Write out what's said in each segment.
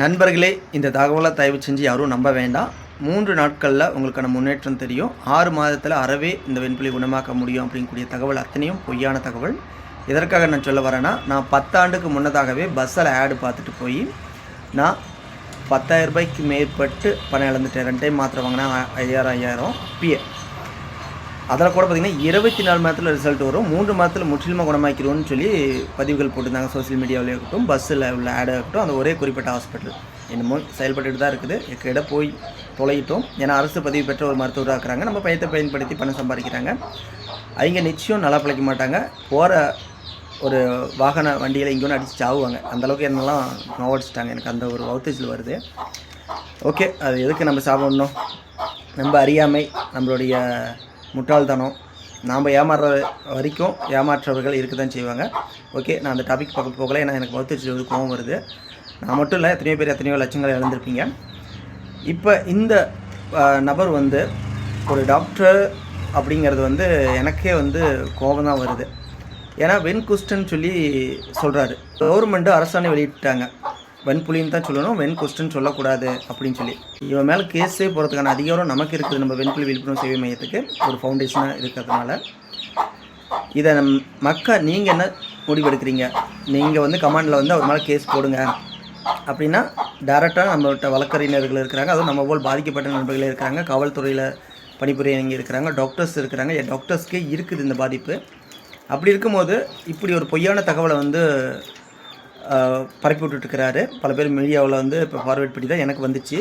நண்பர்களே, இந்த தகவலை தயவு செஞ்சு யாரும் நம்ப வேண்டாம். 3 நாட்களில் உங்களுக்கான முன்னேற்றம் தெரியும். 6 மாதத்தில் அறவே இந்த வெண்புலி குணமாக்க முடியும் அப்படிங்கக்கூடிய தகவல் அத்தனையும் பொய்யான தகவல். எதற்காக நான் சொல்ல வரேன்னா, நான் 10 ஆண்டுக்கு முன்னதாகவே பஸ்ஸில் ஆடு பார்த்துட்டு போய் நான் 10,000 ரூபாய்க்கு மேற்பட்டு பணம் இழந்துட்டேன். 2 டைம் மாத்திரை வாங்கினா 5000 அப்பயே. அதில் கூட பார்த்திங்கன்னா 24 மாதத்தில் ரிசல்ட் வரும், 3 மாதத்தில் முற்றிலுமாக குணமாக்கிடுவோன்னு சொல்லி பதிவுகள் போட்டிருந்தாங்க. சோசியல் மீடியாவிலே இருக்கட்டும், பஸ்ஸில் உள்ள ஆடாக இருக்கட்டும், அந்த ஒரே குறிப்பிட்ட ஹாஸ்பிட்டல் என்னமோ செயல்பட்டு தான் இருக்குது. எக்கிட்ட போய் தொலையிட்டோம். ஏன்னா அரசு பதிவு பெற்ற ஒரு மருத்துவராக இருக்கிறாங்க. நம்ம பயத்தை பயன்படுத்தி பணம் சம்பாதிக்கிறாங்க. அவங்க நிச்சயம் நல்லா பிழைக்க மாட்டாங்க. போகிற ஒரு வாகன வண்டியில் இங்கே ஒன்று அடித்து சாவுவாங்க. அந்தளவுக்கு என்னெல்லாம் நோவடிச்சிட்டாங்க. எனக்கு அந்த ஒரு வவுத்தேஜில் வருது. ஓகே, அது எதுக்கு நம்ம சாப்பிடணும்? நம்ம அறியாமை, நம்மளுடைய முட்டாள்தனம், நாம் ஏமாறுற வரைக்கும் ஏமாற்றவர்கள் இருக்க தான் செய்வாங்க. ஓகே, நான் அந்த டாபிக் பக்கம் போகலை. ஏன்னா எனக்கு வகுத்து கோவம் வருது. நான் மட்டும் இல்லை, எத்தனையோ பேர் எத்தனையோ லட்சங்களை இழந்திருப்பீங்க. இப்போ இந்த நபர் ஒரு டாக்டர் அப்படிங்கிறது எனக்கே கோபம் தான் வருது. ஏன்னா வெண்குஷ்டன்னு சொல்லி சொல்கிறாரு. கவர்மெண்ட்டு அரசாணை வெளியிட்டாங்க, வெண்புலின்னு தான் சொல்லணும், வெண்குஷ்டன்னு சொல்லக்கூடாது அப்படின்னு சொல்லி. இவன் மேலே கேஸே போகிறதுக்கான அதிகாரம் நமக்கு இருக்குது. நம்ம வெண்புலி விழிப்புணர்வு சேவை மையத்துக்கு ஒரு ஃபவுண்டேஷனாக இருக்கிறதுனால இதை நீங்கள் என்ன முடிவெடுக்கிறீங்க? நீங்கள் கமாண்டில் அவர் மேலே கேஸ் போடுங்க அப்படின்னா டேரெக்டாக நம்மள்கிட்ட வழக்கறிஞர்கள் இருக்கிறாங்க. அதுவும் நம்ம போல் பாதிக்கப்பட்ட நண்பர்களே இருக்கிறாங்க. காவல்துறையில் பணிபுரியவங்க இருக்கிறாங்க, டாக்டர்ஸ் இருக்கிறாங்க. டாக்டர்ஸ்க்கே இருக்குது இந்த பாதிப்பு. அப்படி இருக்கும்போது இப்படி ஒரு பொய்யான தகவலை பரப்பி விட்டுட்டுருக்கிறாரு. பல பேர் மீடியாவில் இப்போ ஃபார்வேர்ட் பண்ணி தான் எனக்கு வந்துச்சு.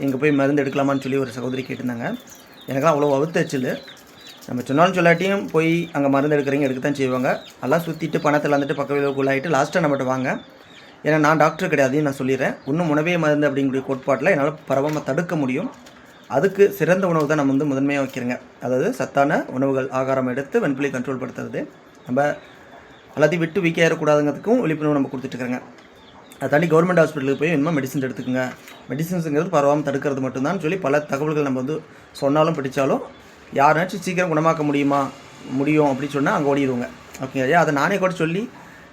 எங்கே போய் மருந்து எடுக்கலாமான்னு சொல்லி ஒரு சகோதரி கேட்டிருந்தாங்க. எனக்குலாம் அவ்வளோ வகுத்தச்சில். நம்ம சொன்னாலும் சொல்லாட்டியும் போய் அங்கே மருந்து எடுக்கிறீங்க, எடுக்க தான் செய்வாங்க. எல்லாம் சுற்றிட்டு பணத்தில் பக்க உள்ளாயிட்டு லாஸ்ட்டாக நம்மகிட்ட வாங்க. ஏன்னா நான் டாக்டர் கிடையாதுன்னு நான் சொல்லிடுறேன். இன்னும் உணவே மருந்து அப்படிங்கிற கோட்பாட்டில் என்னால் பரவாமல் தடுக்க முடியும். அதுக்கு சிறந்த உணவு தான் நம்ம முதன்மையாக வைக்கிறேங்க. அதாவது சத்தான உணவுகள், ஆகாரம் எடுத்து வெண்புலியை கண்ட்ரோல் படுத்துறது. நம்ம எல்லாத்தையும் விட்டு வீக்காக ஏறக்கூடாதுங்கிறதுக்கும் விழிப்புணர்வு நம்ம கொடுத்துட்ருக்காங்க. அதை தாண்டி கவர்மெண்ட் ஹாஸ்பிட்டலுக்கு போய் இன்னும் மெடிசன்ஸ் எடுத்துக்கோங்க. மெடிசன்ஸுங்கிறது பரவாமல் தடுக்கிறது மட்டும்தான் சொல்லி பல தகவல்கள் நம்ம சொன்னாலும் படித்தாலும் யாராச்சும் சீக்கிரம் குணமாக்க முடியும் அப்படின்னு சொன்னால் அங்கே ஓடிடுவோங்க. ஓகேங்க, அதை நானே கூட சொல்லி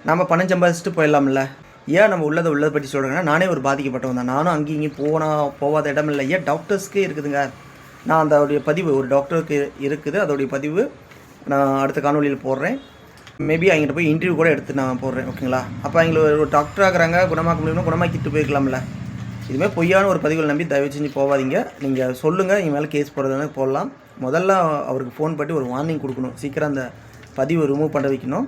நம்ம பணம் சம்பாதிச்சுட்டு போயிடலாம்ல. ஏன் நம்ம உள்ளதை பற்றி சொல்கிறேங்கன்னா, நானே ஒரு பாதிக்கப்பட்டவன் தான். நானும் அங்கேயும் இங்கேயும் போகாத இடம் இல்லை. ஏன் டாக்டர்ஸ்க்கே இருக்குதுங்க. நான் அதோடைய பதிவு ஒரு டாக்டருக்கு இருக்குது, அதோடைய பதிவு நான் அடுத்த காணொலியில் போடுறேன். மேபி அவங்ககிட்ட போய் இன்டர்வியூ கூட எடுத்து நான் போடுறேன். ஓகேங்களா? அப்போ அவங்கள ஒரு டாக்டர் ஆகிறாங்க, குணமாக்க முடியும்னா குணமாக்கிட்டு போயிருக்கலாம்ல. இதுமாதிரி பொய்யான ஒரு பதிவுகள் நம்பி தயவு செஞ்சு போகாதீங்க. நீங்கள் சொல்லுங்கள், இவங்க மேலே கேஸ் போடுறதுனா போடலாம். முதல்ல அவருக்கு ஃபோன் பண்ணி ஒரு வார்னிங் கொடுக்கணும். சீக்கிரம் அந்த பதிவு ரிமூவ் பண்ண வைக்கணும்.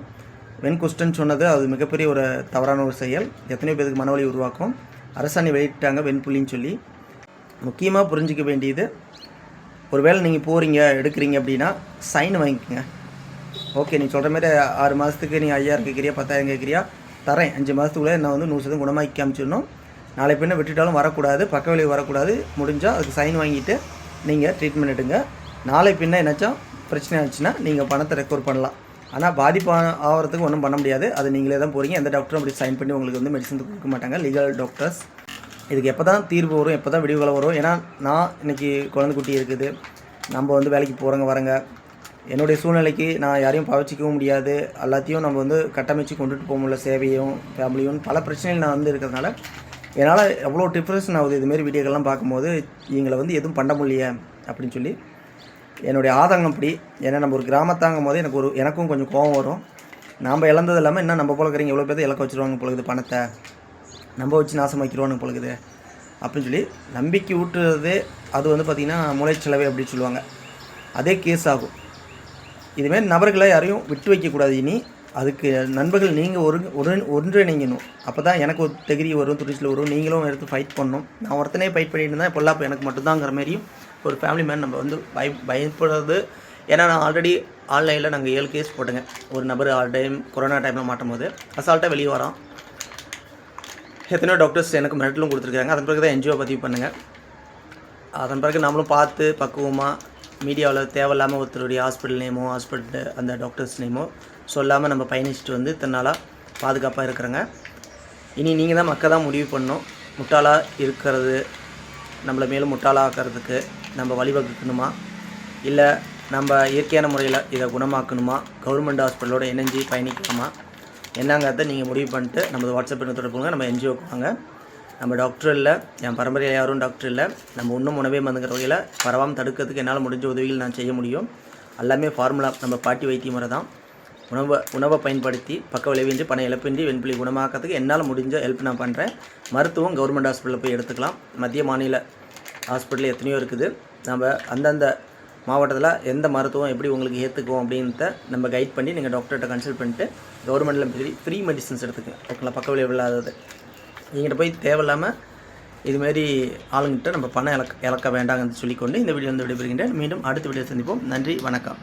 வெண்குஷ்டன்னு சொன்னது அது மிகப்பெரிய ஒரு தவறான ஒரு செயல். எத்தனையோ பேருக்கு மனவலி உருவாக்கும். அரசாணை வெளியிட்டாங்க வெண்புலின்னு சொல்லி. முக்கியமாக புரிஞ்சிக்க வேண்டியது, ஒருவேளை நீங்கள் போகிறீங்க எடுக்கிறீங்க அப்படின்னா சைன் வாங்கிக்கோங்க. ஓகே, நீ சொல்கிற மாதிரி 6 மாதத்துக்கு நீ 5000 கேட்குறியா, 10,000 கேட்குறியா, தரேன். 5 மாதத்துக்குள்ளே நான் 100% குணமாக்கி காமிச்சிடணும். நாளை பின்ன விட்டுட்டாலும் வரக்கூடாது, பக்க விளைவு வரக்கூடாது. முடிஞ்சால் அதுக்கு சைன் வாங்கிட்டு நீங்கள் ட்ரீட்மெண்ட் எடுங்க. நாளை பின்ன என்னாச்சும் பிரச்சனை ஆச்சுன்னா நீங்கள் பணத்தை ரெக்கவர் பண்ணலாம். ஆனால் பாதிப்பு ஆகிறதுக்கு ஒன்றும் பண்ண முடியாது. அது நீங்களே தான் போகிறீங்க. எந்த டாக்டரும் அப்படி சைன் பண்ணி உங்களுக்கு மெடிசன் கொடுக்க மாட்டாங்க, லீகல் டாக்டர்ஸ். இதுக்கு எப்போ தான் தீர்வு வரும், எப்போ தான் விடிவுகளை வரும்? ஏன்னா நான் இன்றைக்கி குழந்தை குட்டி இருக்குது, நம்ம வேலைக்கு போகிறவங்க வரங்க. என்னுடைய சூழ்நிலைக்கு நான் யாரையும் பவச்சிக்கவும் முடியாது. எல்லாத்தையும் நம்ம கட்டமைச்சு கொண்டுட்டு போக முடியல. சேவையும் ஃபேமிலியும் பல பிரச்சனைகள் நான் இருக்கிறதுனால என்னால் எவ்வளோ டிஃப்ரென்ஸ் ஆகுது. இதுமாரி வீடியோக்கள்லாம் பார்க்கும்போது இவங்களை எதுவும் பண்ண முடியல அப்படின்னு சொல்லி என்னுடைய ஆதங்கம் அப்படி. ஏன்னா நம்ம ஒரு கிராமத்தாங்கும் போது எனக்கும் கொஞ்சம் கோபம் வரும். நாம் இழந்தது இல்லாமல் இன்னும் நம்ம போல இருக்கிறீங்க எவ்வளோ பேர் இலக்க வச்சுருவாங்க பொழுது, பணத்தை நம்ம வச்சு நாசமாக்கிடுவானு பொழுது அப்படின்னு சொல்லி நம்பிக்கை ஊட்டுறது. அது பார்த்திங்கன்னா மூளைச்செலவே அப்படின்னு சொல்லுவாங்க. அதே கேஸ் ஆகும். இதுமாரி நபர்களை யாரையும் விட்டு வைக்கக்கூடாது. இனி அதுக்கு நண்பர்கள் நீங்கள் ஒன்றிணைங்கணும். அப்போ தான் எனக்கு ஒரு தகுதி வரும், துடிச்சில் வரும். நீங்களும் எடுத்து ஃபைட் பண்ணணும். நான் ஒருத்தனே ஃபைட் பண்ணிட்டு இருந்தால் இப்போல்லாம் எனக்கு மட்டும்தாங்கிற மாதிரியும் ஒரு ஃபேமிலி மேன் நம்ம பயப்படுறது. ஏன்னா நான் ஆல்ரெடி ஆன்லைனில் நாங்கள் 7 கேஸ் போட்டேங்க. ஒரு நபர் கொரோனா டைமில் மாட்டும் போது அசால்ட்டாக வெளியே வரோம். எத்தனையோ டாக்டர்ஸ் எனக்கு மிரட்டலும் கொடுத்துருக்காங்க. அதன் பிறகு தான் என்ஜிஓ பதிவு பண்ணுங்கள். அதன் பிறகு நம்மளும் பார்த்து பக்குவமாக மீடியாவில் தேவையில்லாமல் ஒருத்தருடைய ஹாஸ்பிட்டல் நேமோ அந்த டாக்டர்ஸ் நேமோ சொல்லாமல் நம்ம பயணிச்சுட்டு இத்தனாலாக பாதுகாப்பாக இருக்கிறோங்க. இனி நீங்கள் தான் மக்கள் தான் முடிவு பண்ணணும். முட்டாளாக இருக்கிறது நம்மளை மேலும் முட்டாளாக்கிறதுக்கு நம்ம வழிவகுக்கணுமா, இல்லை நம்ம இயற்கையான முறையில் இதை குணமாக்கணுமா, கவர்மெண்ட் ஹாஸ்பிட்டலோட இணைஞ்சி பயணிக்கணுமா, என்னங்கிறத நீங்கள் முடிவு பண்ணிட்டு நமது வாட்ஸ்அப் தொடர்புங்க. நம்ம என்ஜிஓக்கு வாங்க. நம்ம டாக்டர் இல்லை, என் பரம்பரையில் யாரும் டாக்டர் இல்லை. நம்ம இன்னும் உணவே மருந்துங்கிற வகையில் பரவாமல் தடுக்கிறதுக்கு என்னால் முடிஞ்ச உதவிகள் நான் செய்ய முடியும். எல்லாமே ஃபார்முலா, நம்ம பாட்டி வைத்திய முறை தான். உணவை பயன்படுத்தி பக்க விளைவின்றி பண இழப்பின்றி வெண்புலி குணமாக்கிறதுக்கு என்னால் முடிஞ்ச ஹெல்ப் நான் பண்ணுறேன். மருத்துவம் கவர்மெண்ட் ஹாஸ்பிட்டலில் போய் எடுத்துக்கலாம். மத்திய மாநில ஹாஸ்பிட்டல் எத்தனையோ இருக்குது. நம்ம அந்தந்த மாவட்டத்தில் எந்த மருத்துவம் எப்படி உங்களுக்கு ஏற்றுக்குவோம் அப்படின்றத நம்ம கைட் பண்ணி நீங்கள் டாக்டர்கிட்ட கன்சல்ட் பண்ணிட்டு கவர்மெண்ட்டில் ஃப்ரீ மெடிசன்ஸ் எடுத்துக்கங்க. ஓகேங்களா? பக்க விளைவு இல்லாதது நீங்கிட்ட போய் தேவையில்லாமல் இதுமாரி ஆளுங்கிட்ட நம்ம பணம் இழக்க வேண்டாங்கன்னு சொல்லிக்கொண்டு இந்த வீடியோ வந்து விடைபெறுகின்றேன். மீண்டும் அடுத்த வீடியோ சந்திப்போம். நன்றி, வணக்கம்.